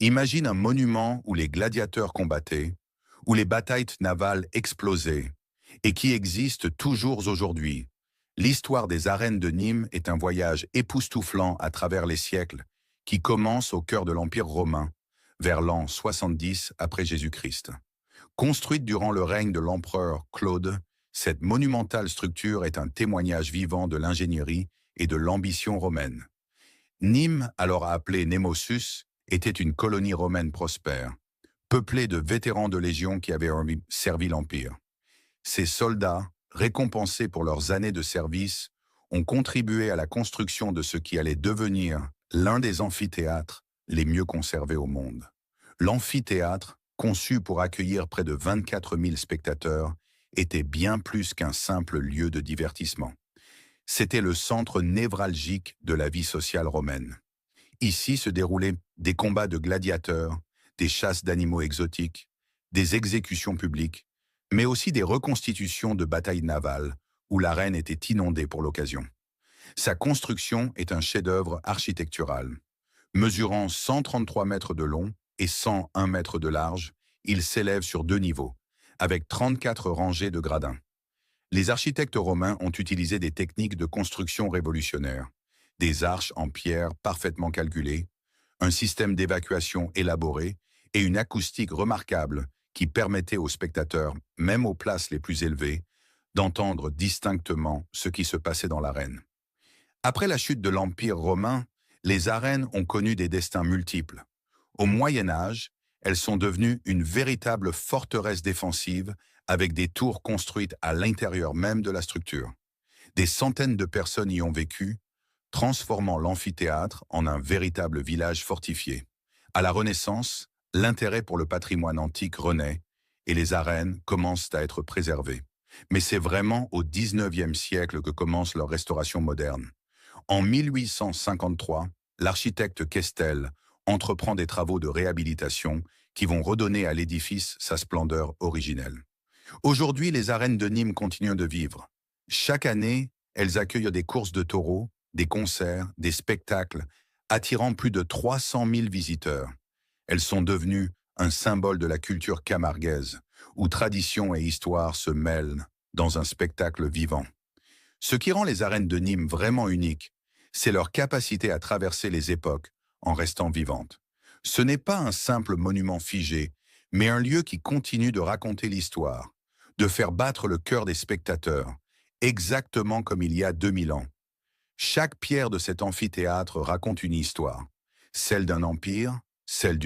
Imagine un monument où les gladiateurs combattaient, où les batailles navales explosaient, et qui existe toujours aujourd'hui. L'histoire des arènes de Nîmes est un voyage époustouflant à travers les siècles, qui commence au cœur de l'Empire romain, vers l'an 70 après Jésus-Christ. Construite durant le règne de l'empereur Claude, cette monumentale structure est un témoignage vivant de l'ingénierie et de l'ambition romaine. Nîmes, alors appelée Némosus, était une colonie romaine prospère, peuplée de vétérans de légion qui avaient servi l'Empire. Ces soldats, récompensés pour leurs années de service, ont contribué à la construction de ce qui allait devenir l'un des amphithéâtres les mieux conservés au monde. L'amphithéâtre, conçu pour accueillir près de 24 000 spectateurs, était bien plus qu'un simple lieu de divertissement. C'était le centre névralgique de la vie sociale romaine. Ici se déroulaient des combats de gladiateurs, des chasses d'animaux exotiques, des exécutions publiques, mais aussi des reconstitutions de batailles navales, où l'arène était inondée pour l'occasion. Sa construction est un chef-d'œuvre architectural. Mesurant 133 mètres de long et 101 mètres de large, il s'élève sur 2 niveaux, avec 34 rangées de gradins. Les architectes romains ont utilisé des techniques de construction révolutionnaires, des arches en pierre parfaitement calculées, un système d'évacuation élaboré et une acoustique remarquable qui permettait aux spectateurs, même aux places les plus élevées, d'entendre distinctement ce qui se passait dans l'arène. Après la chute de l'Empire romain, les arènes ont connu des destins multiples. Au Moyen Âge, elles sont devenues une véritable forteresse défensive avec des tours construites à l'intérieur même de la structure. Des centaines de personnes y ont vécu, transformant l'amphithéâtre en un véritable village fortifié. À la Renaissance, l'intérêt pour le patrimoine antique renaît et les arènes commencent à être préservées. Mais c'est vraiment au XIXe siècle que commence leur restauration moderne. En 1853, l'architecte Questel entreprend des travaux de réhabilitation qui vont redonner à l'édifice sa splendeur originelle. Aujourd'hui, les arènes de Nîmes continuent de vivre. Chaque année, elles accueillent des courses de taureaux, des concerts, des spectacles, attirant plus de 300 000 visiteurs. Elles sont devenues un symbole de la culture camarguaise, où tradition et histoire se mêlent dans un spectacle vivant. Ce qui rend les arènes de Nîmes vraiment uniques, c'est leur capacité à traverser les époques en restant vivantes. Ce n'est pas un simple monument figé, mais un lieu qui continue de raconter l'histoire, de faire battre le cœur des spectateurs, exactement comme il y a 2000 ans. Chaque pierre de cet amphithéâtre raconte une histoire, celle d'un empire, celle